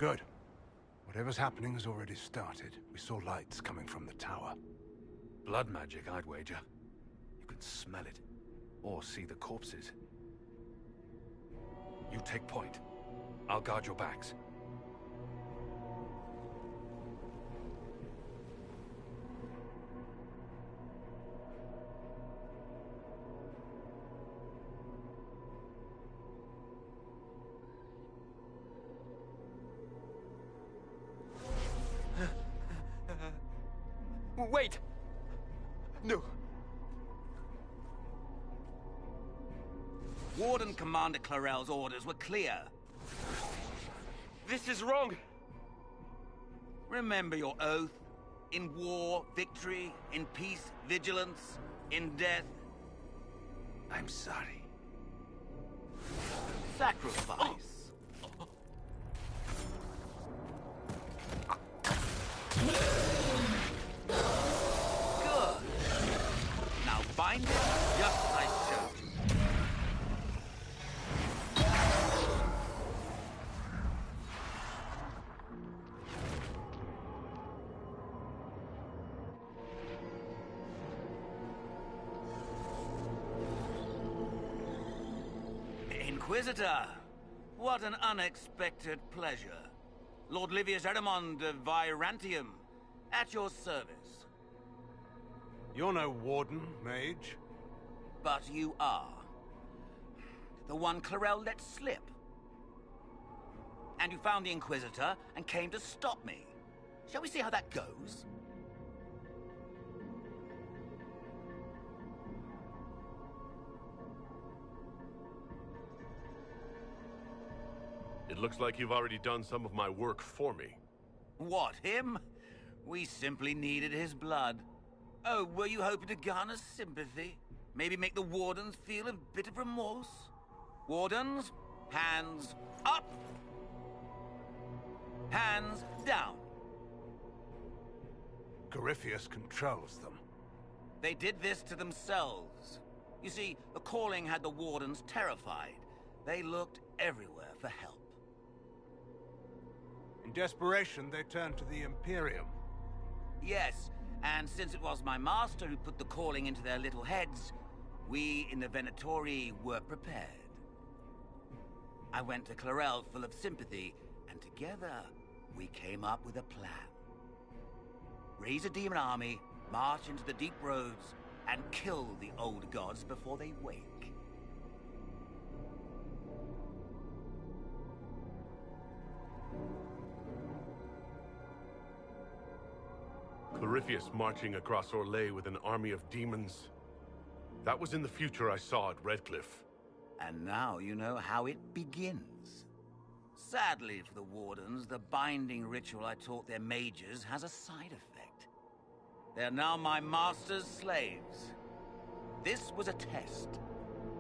Good. Whatever's happening has already started. We saw lights coming from the tower. Blood magic, I'd wager. You can smell it. Or see the corpses. You take point. I'll guard your backs. Wait! No. Warden Commander Clarel's orders were clear. This is wrong! Remember your oath. In war, victory. In peace, vigilance. In death, I'm sorry. Sacrifice. Good. Now bind it just as I showed you. Inquisitor, what an unexpected pleasure. Lord Livius Erimond of Virantium, at your service. You're no warden, mage. But you are. The one Clarel let slip. And you found the Inquisitor and came to stop me. Shall we see how that goes? It looks like you've already done some of my work for me. What, him? We simply needed his blood. Oh, were you hoping to garner sympathy? Maybe make the Wardens feel a bit of remorse? Wardens, hands up! Hands down. Corypheus controls them. They did this to themselves. You see, the calling had the Wardens terrified. They looked everywhere for help. In desperation, they turned to the Imperium. Yes, and since it was my master who put the calling into their little heads, we in the Venatori were prepared. I went to Clarel full of sympathy, and together we came up with a plan. Raise a demon army, march into the deep roads, and kill the old gods before they wake. Corypheus marching across Orlais with an army of demons. That was in the future I saw at Redcliffe. And now you know how it begins. Sadly for the Wardens, the binding ritual I taught their mages has a side effect. They're now my master's slaves. This was a test.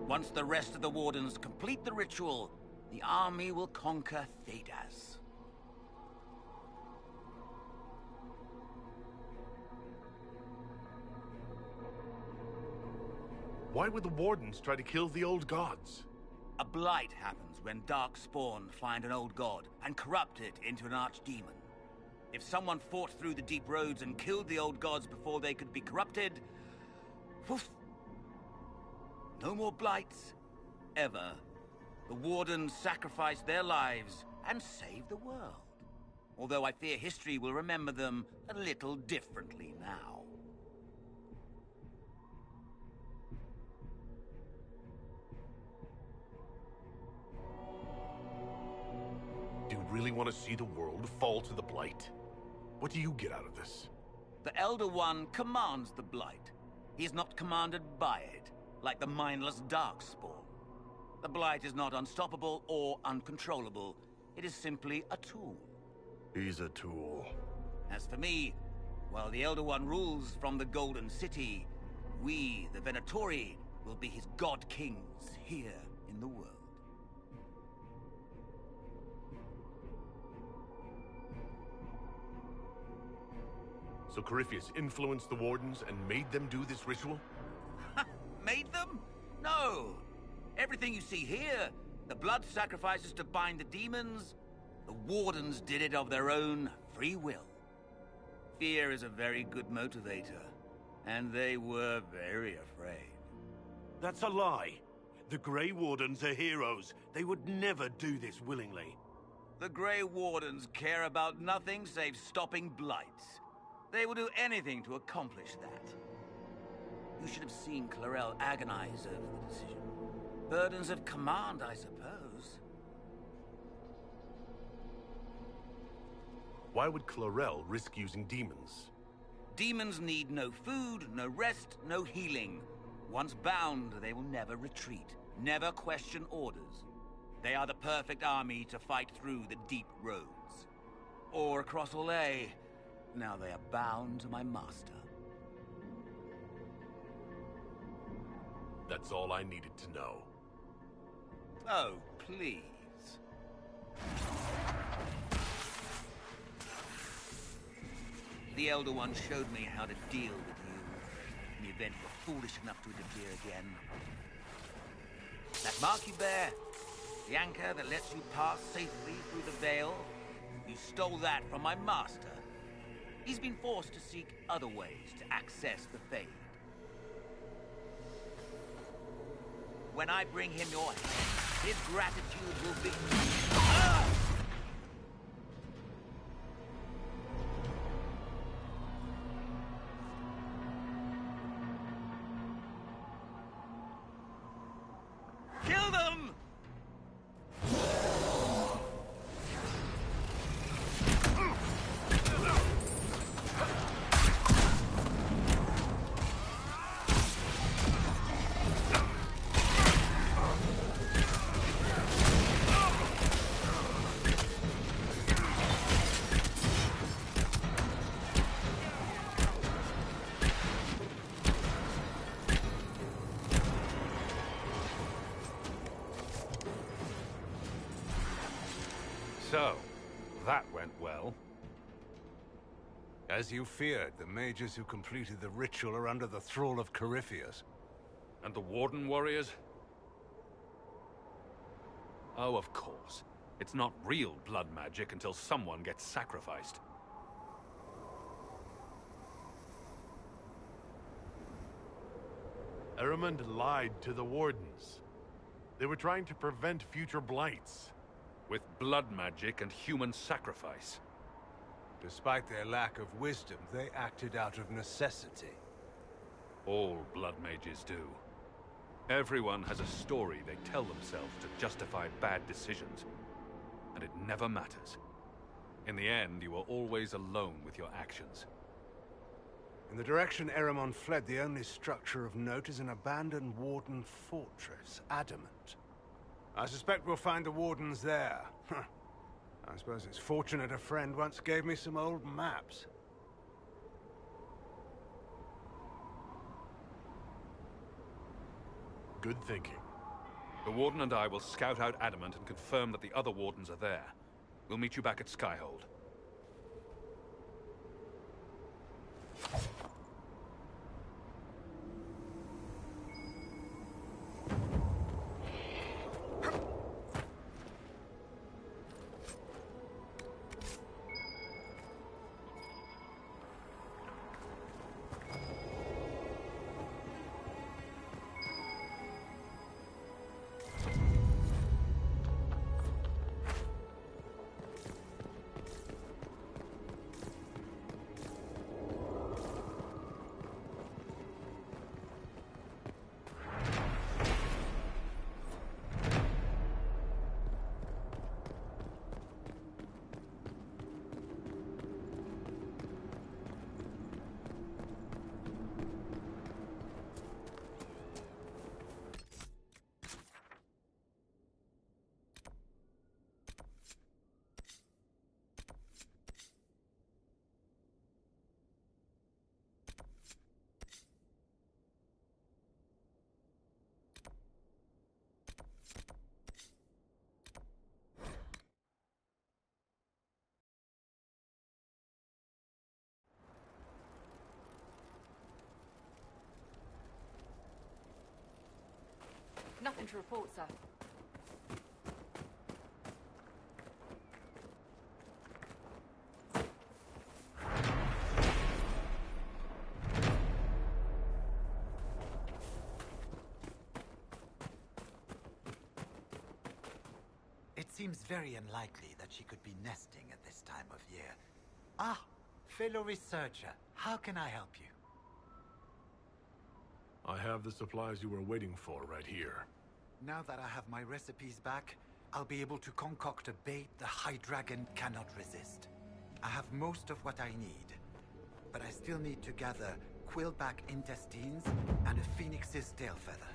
Once the rest of the Wardens complete the ritual, the army will conquer Thedas. Why would the Wardens try to kill the old gods? A blight happens when dark spawn find an old god and corrupt it into an archdemon. If someone fought through the deep roads and killed the old gods before they could be corrupted, poof, no more blights, ever. The Wardens sacrificed their lives and saved the world. Although I fear history will remember them a little differently now. Do you really want to see the world fall to the Blight? What do you get out of this? The Elder One commands the Blight. He is not commanded by it, like the mindless Darkspawn. The Blight is not unstoppable or uncontrollable. It is simply a tool. He's a tool. As for me, while the Elder One rules from the Golden City, we, the Venatori, will be his God Kings here in the world. So Corypheus influenced the Wardens and made them do this ritual? Made them? No! Everything you see here, the blood sacrifices to bind the demons, The Wardens did it of their own free will. Fear is a very good motivator, and they were very afraid. That's a lie. The Grey Wardens are heroes. They would never do this willingly. The Grey Wardens care about nothing save stopping blights. They will do anything to accomplish that. You should have seen Clarel agonize over the decision. Burdens of command, I suppose. Why would Clarel risk using demons? Demons need no food, no rest, no healing. Once bound, they will never retreat, never question orders. They are the perfect army to fight through the deep roads. Or across Olay. Now they are bound to my master. That's all I needed to know. Oh, please. The Elder One showed me how to deal with you in the event you were foolish enough to interfere again. That mark you bear, the anchor that lets you pass safely through the veil, you stole that from my master. He's been forced to seek other ways to access the Fade. When I bring him your head, his gratitude will be... Ah! Kill them! So, that went well. As you feared, the mages who completed the ritual are under the thrall of Corypheus. And the Warden warriors? Oh, of course. It's not real blood magic until someone gets sacrificed. Eramund lied to the Wardens. They were trying to prevent future blights. With blood magic and human sacrifice. Despite their lack of wisdom, they acted out of necessity. All blood mages do. Everyone has a story they tell themselves to justify bad decisions. And it never matters. In the end, you are always alone with your actions. In the direction Eramon fled, the only structure of note is an abandoned Warden fortress, Adamant. I suspect we'll find the Wardens there. I suppose it's fortunate a friend once gave me some old maps. Good thinking. The Warden and I will scout out Adamant and confirm that the other Wardens are there. We'll meet you back at Skyhold. Nothing to report, sir. seems very unlikely that she could be nesting at this time of year. Ah, fellow researcher, how can I help you? I have the supplies you were waiting for right here. Now that I have my recipes back, I'll be able to concoct a bait the High Dragon cannot resist. I have most of what I need, but I still need to gather quillback intestines and a phoenix's tail feather.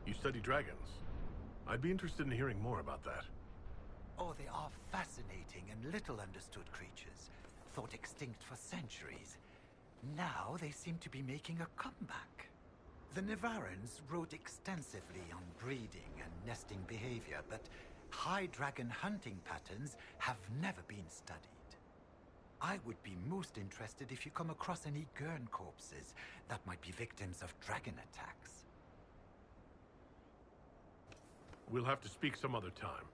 You study dragons. I'd be interested in hearing more about that. Oh, they are fascinating and little understood creatures, thought extinct for centuries. Now they seem to be making a comeback. The Nevarrans wrote extensively on breeding and nesting behavior, but high dragon hunting patterns have never been studied. I would be most interested if you come across any Gurn corpses that might be victims of dragon attacks. We'll have to speak some other time.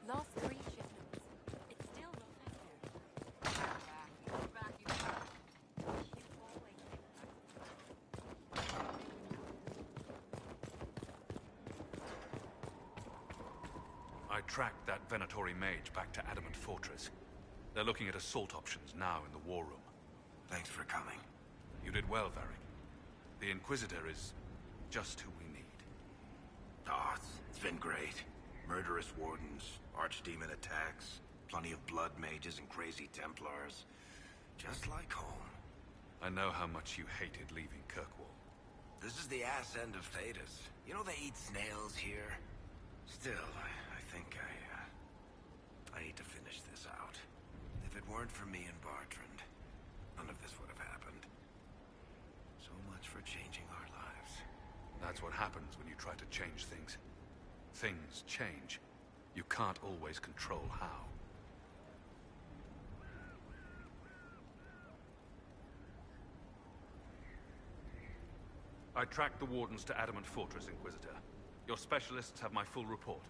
Lost 3 shipments. It's still not back here. I tracked that Venatori mage back to Adamant Fortress. They're looking at assault options now in the war room. Thanks for coming. You did well, Varric. The Inquisitor is just who we need. Oh, it's been great. Murderous wardens, archdemon attacks, plenty of blood mages and crazy Templars. Just like home. I know how much you hated leaving Kirkwall. This is the ass end of Thedas. You know they eat snails here? Still, I think I need to finish this out. If it weren't for me and Bartrand, none of this would have happened. So much for changing our lives. That's what happens when you try to change things. Things change. You can't always control how. I tracked the Wardens to Adamant Fortress, Inquisitor. Your specialists have my full report.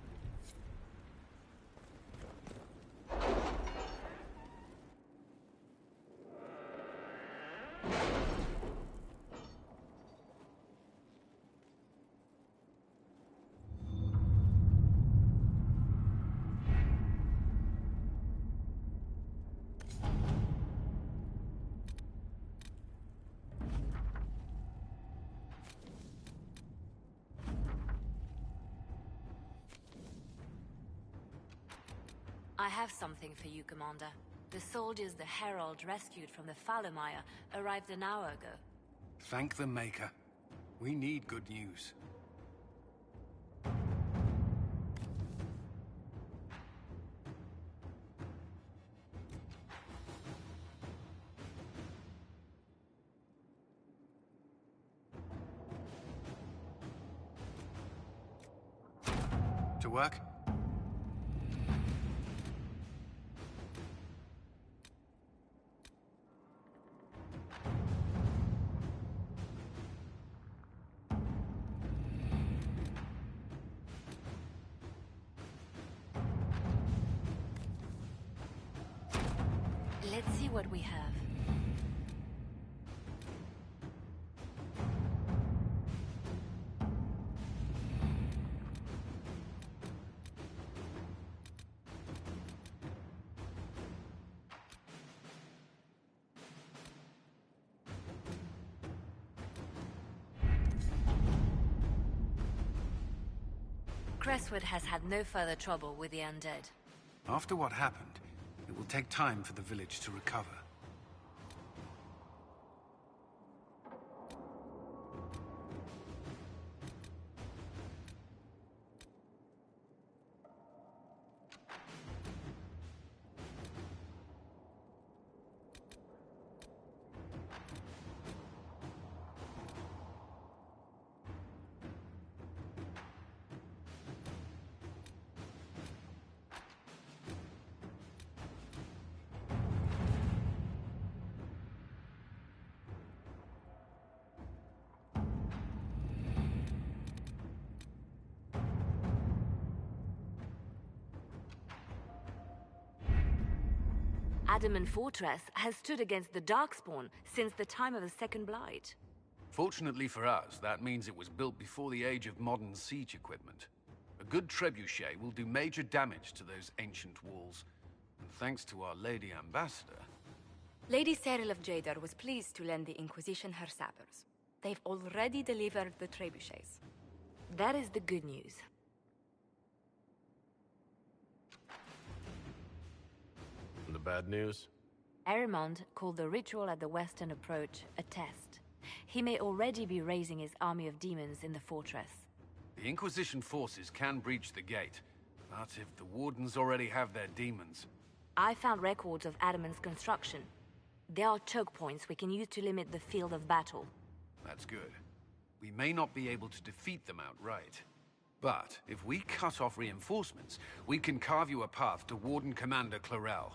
I have something for you, Commander. The soldiers the Herald rescued from the Falomire arrived an hour ago. Thank the Maker. We need good news. To work? Let's see what we have. Crestwood has had no further trouble with the undead. After what happened, it will take time for the village to recover. Adamant Fortress has stood against the Darkspawn since the time of the Second Blight. Fortunately for us, that means it was built before the age of modern siege equipment. A good trebuchet will do major damage to those ancient walls. And thanks to our Lady Ambassador... Lady Cyril of Jadar was pleased to lend the Inquisition her sappers. They've already delivered the trebuchets. That is the good news. And the bad news? Erimond called the ritual at the western approach a test. He may already be raising his army of demons in the fortress. The Inquisition forces can breach the gate, but if the Wardens already have their demons... I found records of Adamant's construction. There are choke points we can use to limit the field of battle. That's good. We may not be able to defeat them outright. But if we cut off reinforcements, we can carve you a path to Warden Commander Clarel.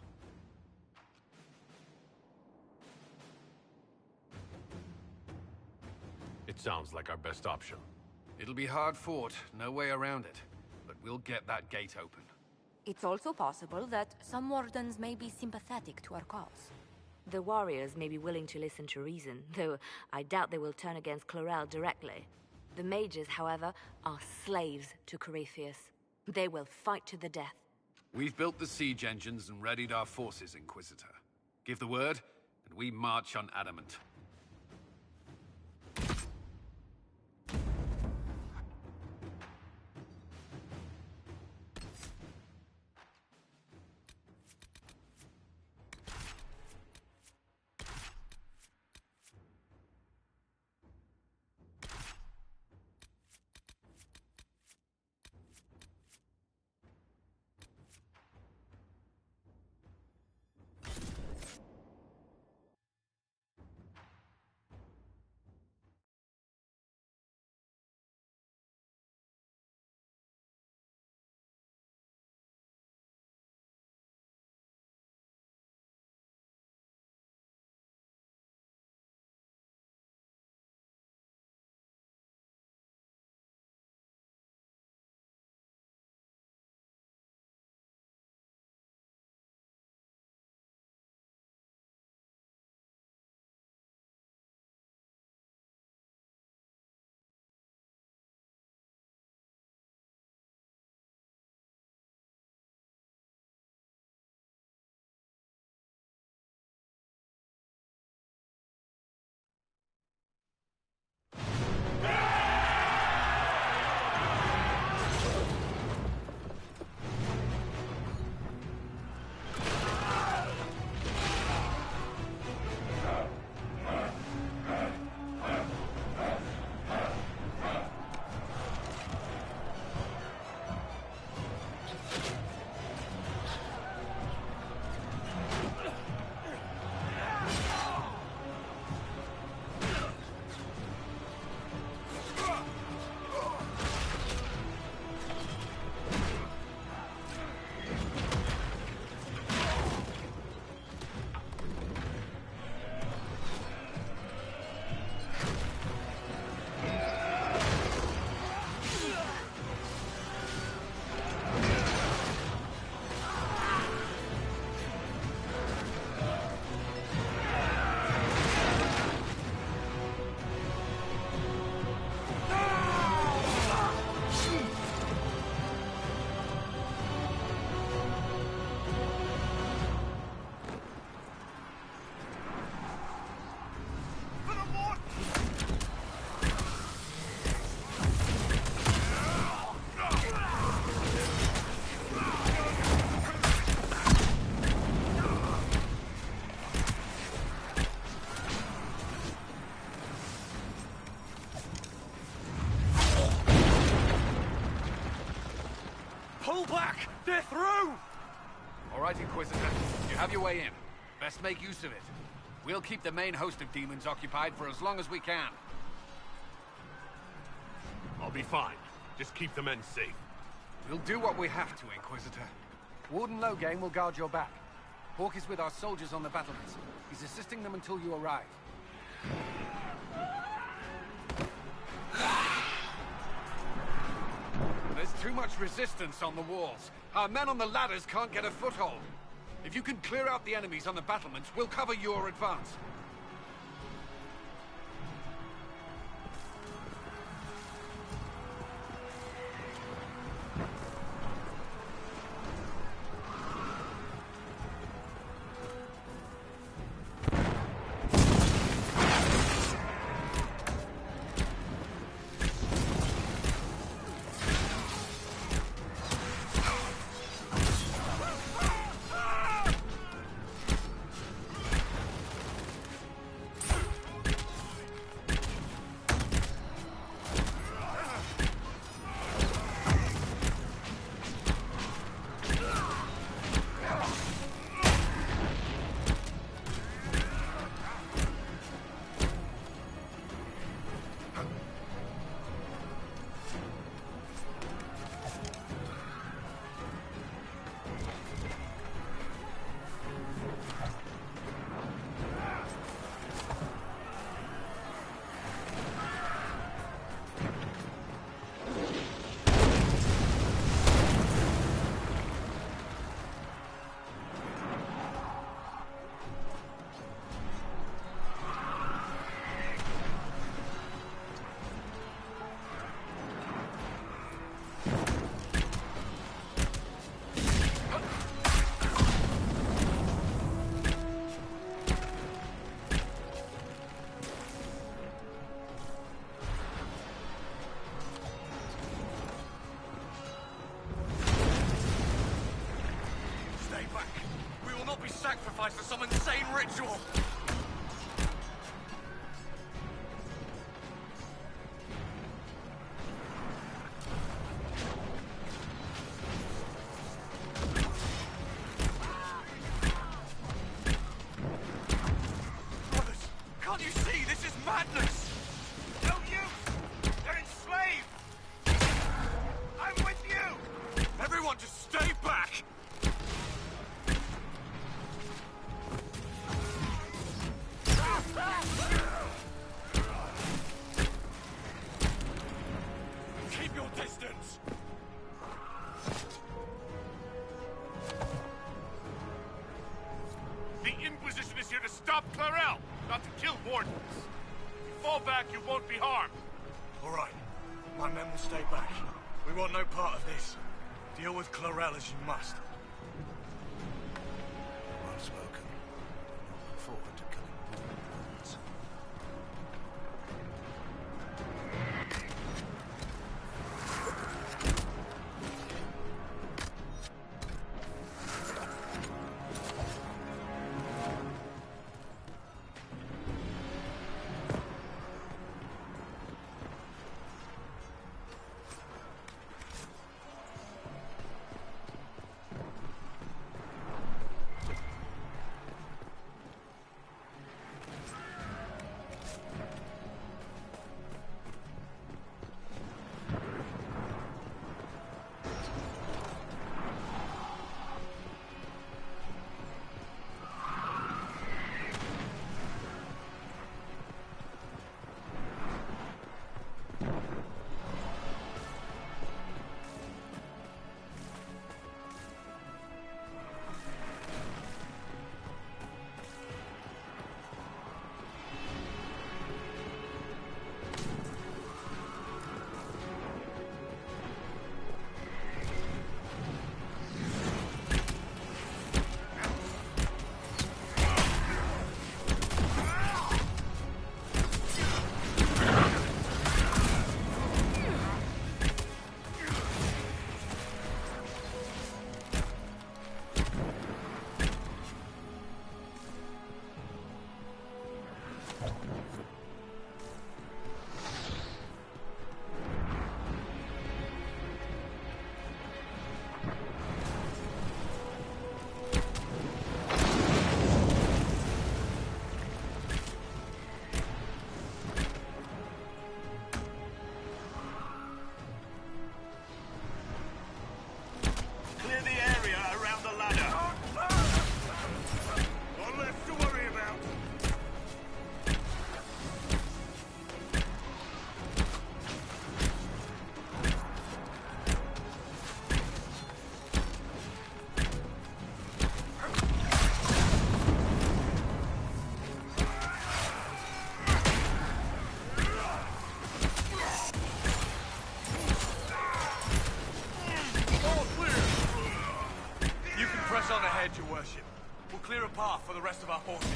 It sounds like our best option. It'll be hard fought, no way around it. But we'll get that gate open. It's also possible that some Wardens may be sympathetic to our cause. The warriors may be willing to listen to reason, though I doubt they will turn against Clarel directly. The mages, however, are slaves to Corypheus. They will fight to the death. We've built the siege engines and readied our forces, Inquisitor. Give the word, and we march on Adamant. Pull back! They're through! All right, Inquisitor. You have your way in. Best make use of it. We'll keep the main host of demons occupied for as long as we can. I'll be fine. Just keep the men safe. We'll do what we have to, Inquisitor. Warden Loghain will guard your back. Hawk is with our soldiers on the battlements. He's assisting them until you arrive. There's too much resistance on the walls. Our men on the ladders can't get a foothold. If you can clear out the enemies on the battlements, we'll cover your advance. Sacrificed for some insane ritual! Brothers, can't you see? This is madness! No use! They're enslaved! I'm with you! Everyone just stay back! Keep your distance! The Inquisition is here to stop Clarel, not to kill wardens. If you fall back, you won't be harmed. All right. My men will stay back. We want no part of this. Deal with Clarel as you must. Well spoken. Look forward to killing wardens. Press on ahead, your worship. We'll clear a path for the rest of our forces.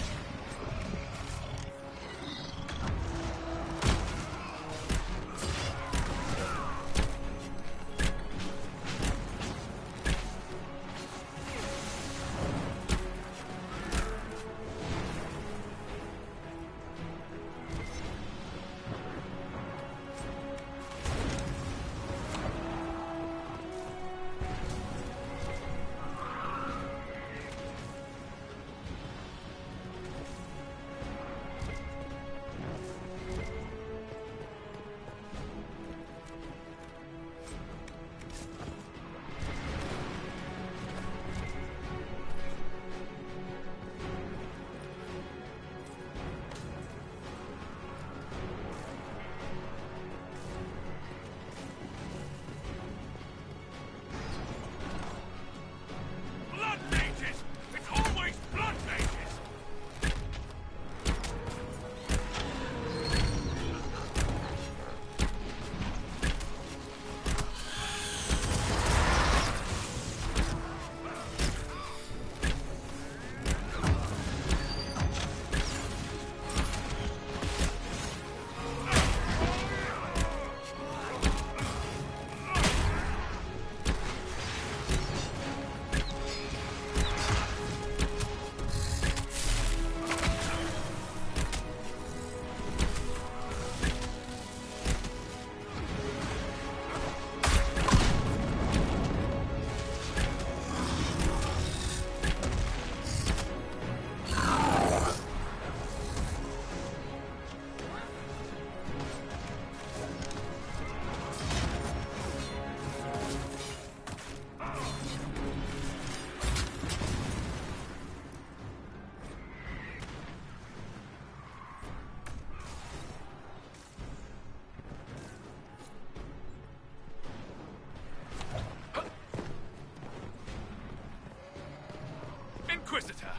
Inquisitor!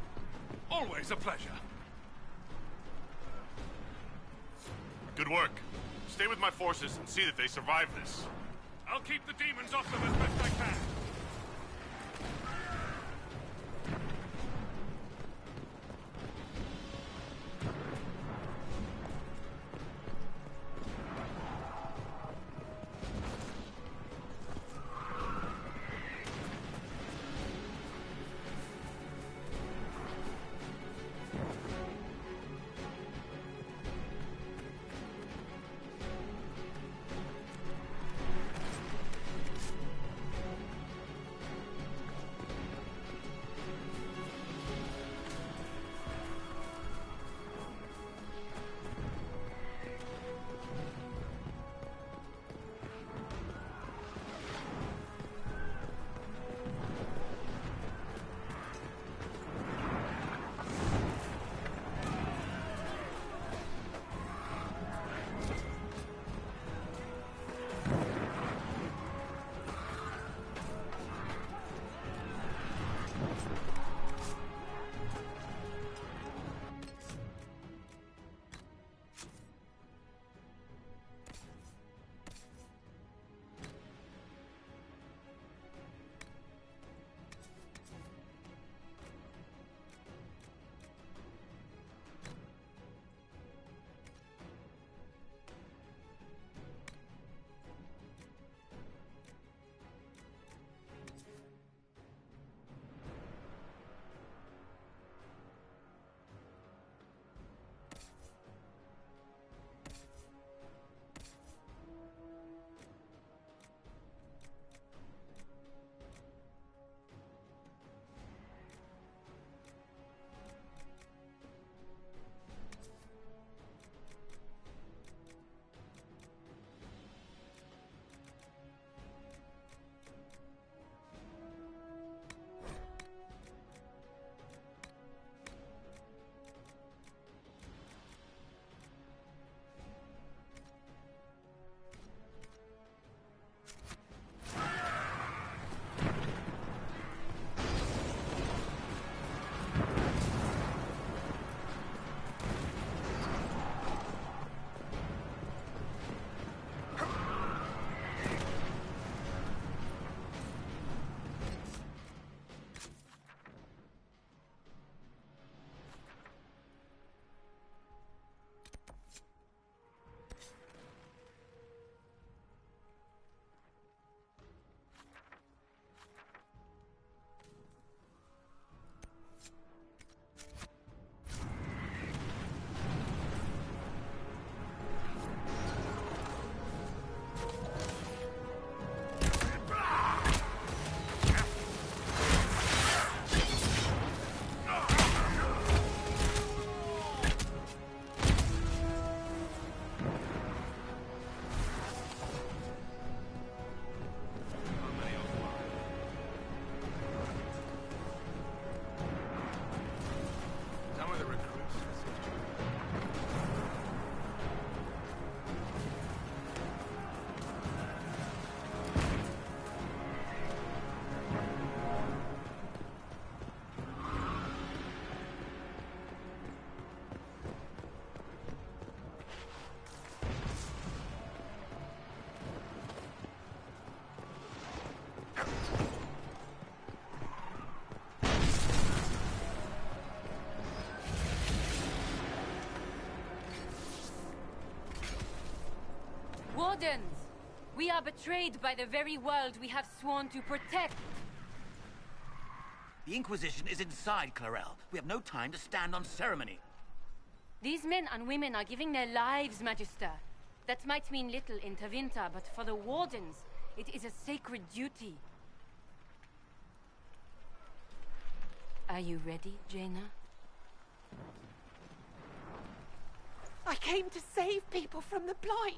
Always a pleasure. Good work. Stay with my forces and see that they survive this. I'll keep the demons off them as best I can. Wardens! We are betrayed by the very world we have sworn to protect. The Inquisition is inside, Clarel. We have no time to stand on ceremony. These men and women are giving their lives, Magister. That might mean little in Tevinter, but for the Wardens, it is a sacred duty. Are you ready, Jaina? I came to save people from the Blight.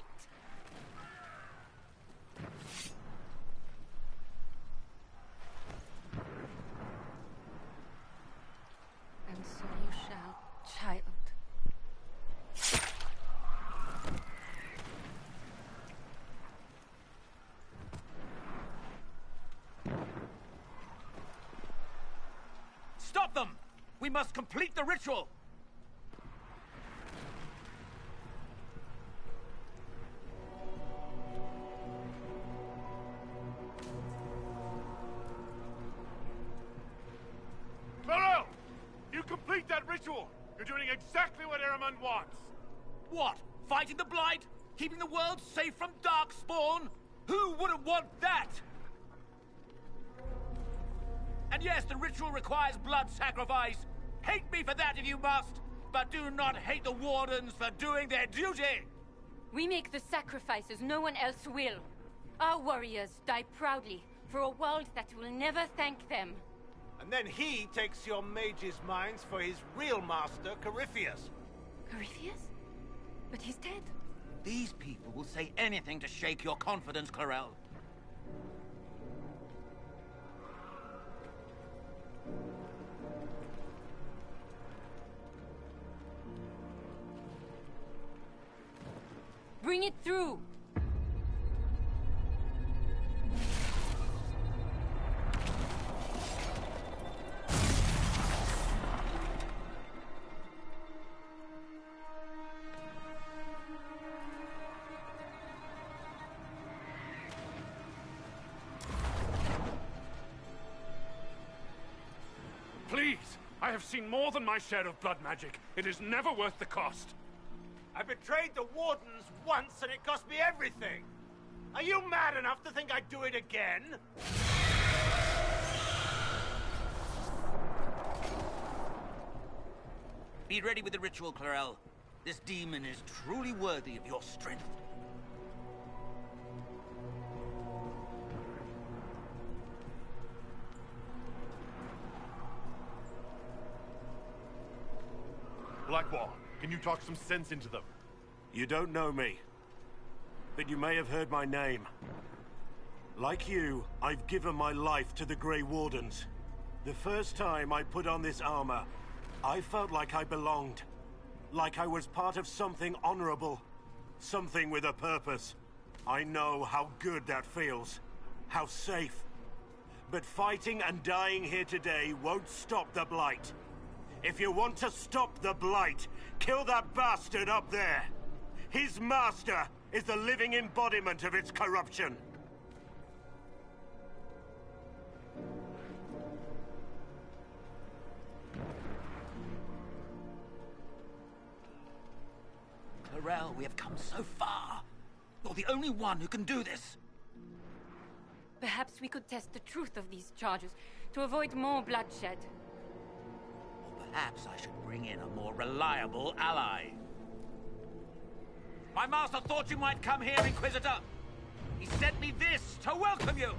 And so you shall, child. Stop them! We must complete the ritual! Clorel! You complete that ritual! You're doing exactly what Eramund wants! What? Fighting the Blight? Keeping the world safe from Darkspawn? Who wouldn't want that? And yes, the ritual requires blood sacrifice. Hate me for that if you must, but do not hate the Wardens for doing their duty! We make the sacrifices no one else will. Our warriors die proudly for a world that will never thank them. And then he takes your mages' minds for his real master, Corypheus. Corypheus? But he's dead. These people will say anything to shake your confidence, Clarel. Bring it through! Please! I have seen more than my share of blood magic. It is never worth the cost. I betrayed the Wardens once and it cost me everything. Are you mad enough to think I'd do it again? Be ready with the ritual, Clarel. This demon is truly worthy of your strength. Blackwall, can you talk some sense into them? You don't know me, but you may have heard my name. Like you, I've given my life to the Grey Wardens. The first time I put on this armor, I felt like I belonged. Like I was part of something honorable. Something with a purpose. I know how good that feels. How safe. But fighting and dying here today won't stop the Blight. If you want to stop the Blight, kill that bastard up there! His master is the living embodiment of its corruption. Clarel, we have come so far. You're the only one who can do this. Perhaps we could test the truth of these charges to avoid more bloodshed. Or perhaps I should bring in a more reliable ally. My master thought you might come here, Inquisitor. He sent me this to welcome you.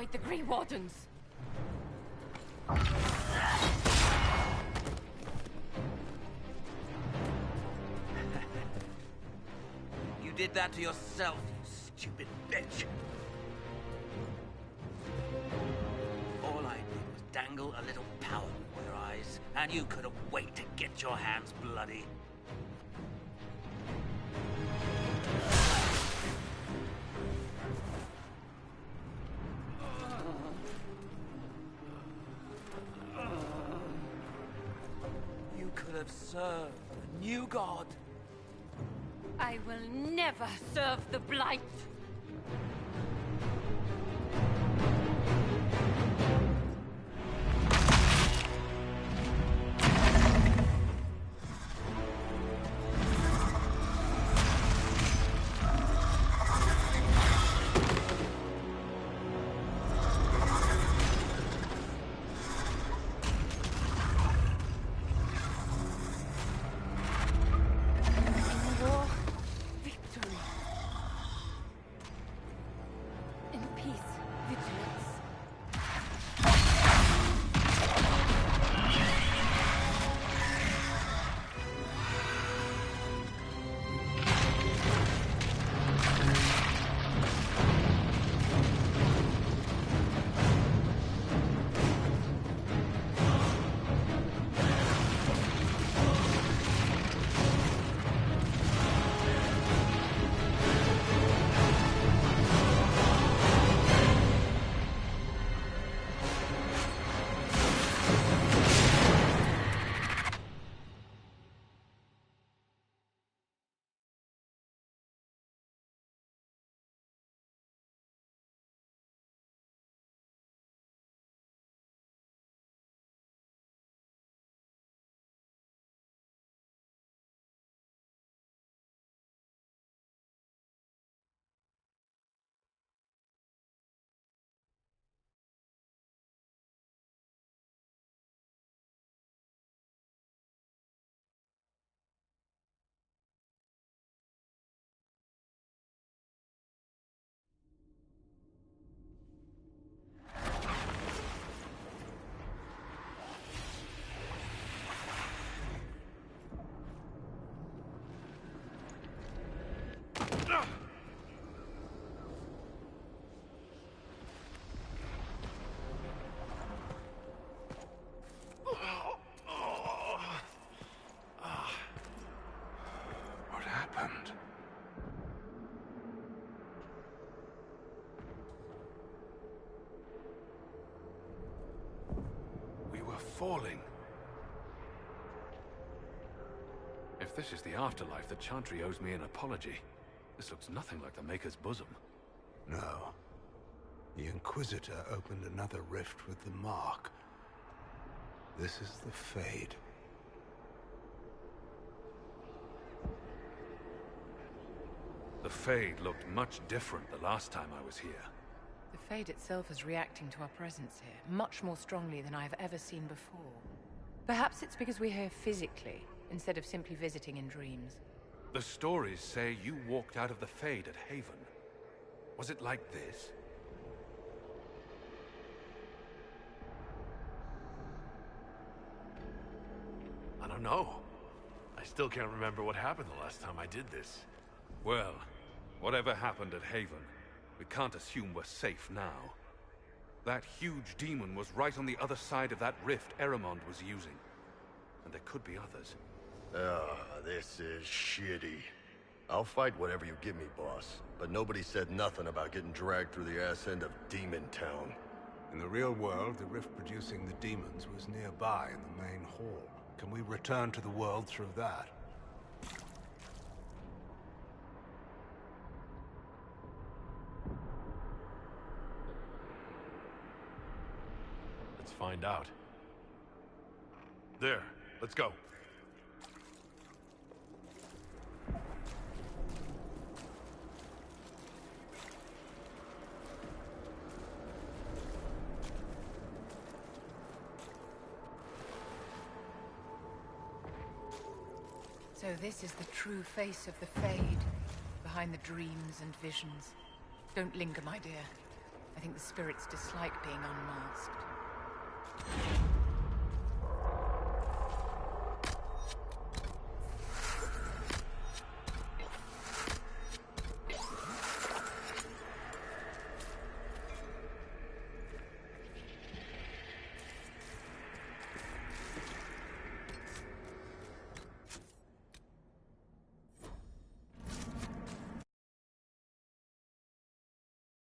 destroyed the Grey Wardens. You did that to yourself, you stupid bitch. All I did was dangle a little power before your eyes, and you couldn't wait to get your hands bloody. You could have served a new god. I will never serve the Blight! What happened? We were falling. If this is the afterlife, the Chantry owes me an apology. This looks nothing like the Maker's bosom. No. The Inquisitor opened another rift with the Mark. This is the Fade. The Fade looked much different the last time I was here. The Fade itself is reacting to our presence here, much more strongly than I have ever seen before. Perhaps it's because we're here physically, instead of simply visiting in dreams. The stories say you walked out of the Fade at Haven. Was it like this? I don't know. I still can't remember what happened the last time I did this. Well, whatever happened at Haven, we can't assume we're safe now. That huge demon was right on the other side of that rift Eramond was using. And there could be others. This is shitty. I'll fight whatever you give me, boss. But nobody said nothing about getting dragged through the ass end of Demon Town. In the real world, the rift producing the demons was nearby in the main hall. Can we return to the world through that? Let's find out. There, let's go. So this is the true face of the Fade, behind the dreams and visions. Don't linger, my dear. I think the spirits dislike being unmasked.